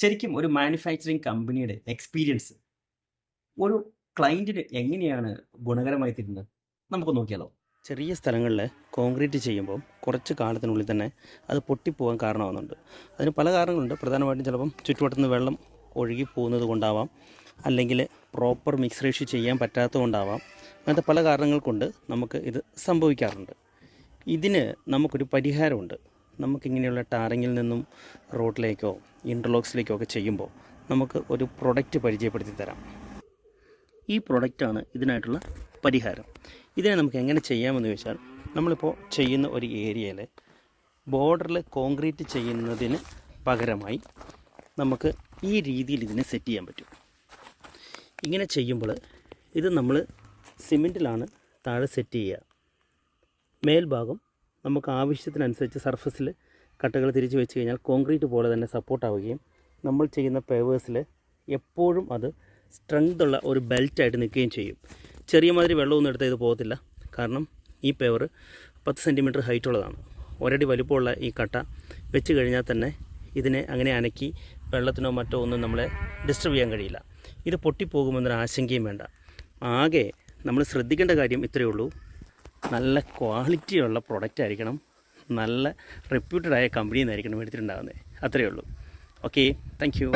ശരിക്കും ഒരു മാനുഫാക്ചറിങ് കമ്പനിയുടെ എക്സ്പീരിയൻസ് ഒരു ക്ലയൻറ്റിന് എങ്ങനെയാണ് ഗുണകരമായി തീരുന്നത്? നമുക്ക് നോക്കിയാലോ? ചെറിയ സ്ഥലങ്ങളിൽ കോൺക്രീറ്റ് ചെയ്യുമ്പോൾ കുറച്ച് കാലത്തിനുള്ളിൽ തന്നെ അത് പൊട്ടിപ്പോകാൻ കാരണമാകുന്നുണ്ട്. അതിന് പല കാരണങ്ങളുണ്ട്. പ്രധാനമായിട്ടും ചിലപ്പം ചുറ്റുവട്ടത്തുനിന്ന് വെള്ളം ഒഴുകി പോകുന്നത് കൊണ്ടാവാം, അല്ലെങ്കിൽ പ്രോപ്പർ മിക്സ് റേഷ്യോ ചെയ്യാൻ പറ്റാത്തത് കൊണ്ടാവാം. അങ്ങനത്തെ പല കാരണങ്ങൾ കൊണ്ട് നമുക്ക് ഇത് സംഭവിക്കാറുണ്ട്. ഇതിന് നമുക്കൊരു പരിഹാരമുണ്ട്. നമുക്കിങ്ങനെയുള്ള ടാറിങ്ങിൽ നിന്നും റോഡിലേക്കോ ഇൻ്റർലോക്സിലേക്കോ ഒക്കെ ചെയ്യുമ്പോൾ നമുക്ക് ഒരു പ്രൊഡക്റ്റ് പരിചയപ്പെടുത്തി തരാം. ഈ പ്രൊഡക്റ്റാണ് ഇതിനായിട്ടുള്ള പരിഹാരം. ഇതിനെ നമുക്ക് എങ്ങനെ ചെയ്യാമെന്ന് ചോദിച്ചാൽ, നമ്മളിപ്പോൾ ചെയ്യുന്ന ഒരു ഏരിയയിൽ ബോർഡറിൽ കോൺക്രീറ്റ് ചെയ്യുന്നതിന് പകരമായി നമുക്ക് ഈ രീതിയിൽ ഇതിനെ സെറ്റ് ചെയ്യാൻ പറ്റും. ഇങ്ങനെ ചെയ്യുമ്പോൾ ഇത് നമ്മൾ സിമെൻറ്റിലാണ് താഴെ സെറ്റ് ചെയ്യുക. മേൽഭാഗം നമുക്ക് ആവശ്യത്തിനനുസരിച്ച് സർഫസിൽ കട്ടകൾ തിരിച്ച് വെച്ച് കഴിഞ്ഞാൽ കോൺക്രീറ്റ് പോലെ തന്നെ സപ്പോർട്ടാവുകയും നമ്മൾ ചെയ്യുന്ന പേവേഴ്സിൽ എപ്പോഴും അത് സ്ട്രെങ്ത് ഉള്ള ഒരു ബെൽറ്റായിട്ട് നിൽക്കുകയും ചെയ്യും. ചെറിയ മാതിരി വെള്ളമൊന്നും എടുത്താൽ ഇത് പോകത്തില്ല. കാരണം ഈ പേവർ 10 സെൻറ്റിമീറ്റർ ഹൈറ്റുള്ളതാണ്. ഒരടി വലിപ്പമുള്ള ഈ കട്ട വെച്ച് കഴിഞ്ഞാൽ തന്നെ ഇതിനെ അങ്ങനെ അനക്കി വെള്ളത്തിനോ മറ്റോ ഒന്നും നമ്മളെ ഡിസ്റ്റർബ് ചെയ്യാൻ കഴിയില്ല. ഇത് പൊട്ടിപ്പോകുമെന്നൊരു ആശങ്കയും വേണ്ട. ആകെ നമ്മൾ ശ്രദ്ധിക്കേണ്ട കാര്യം ഇത്രയേ ഉള്ളൂ. നല്ല ക്വാളിറ്റിയുള്ള പ്രൊഡക്റ്റ് ആയിരിക്കണം, നല്ല റെപ്യൂട്ടഡ് ആയ കമ്പനിയിൽ നിന്നായിരിക്കണം എടുത്തിട്ടുണ്ടാകുന്നത്. അത്രയേ ഉള്ളൂ. Okay, thank you.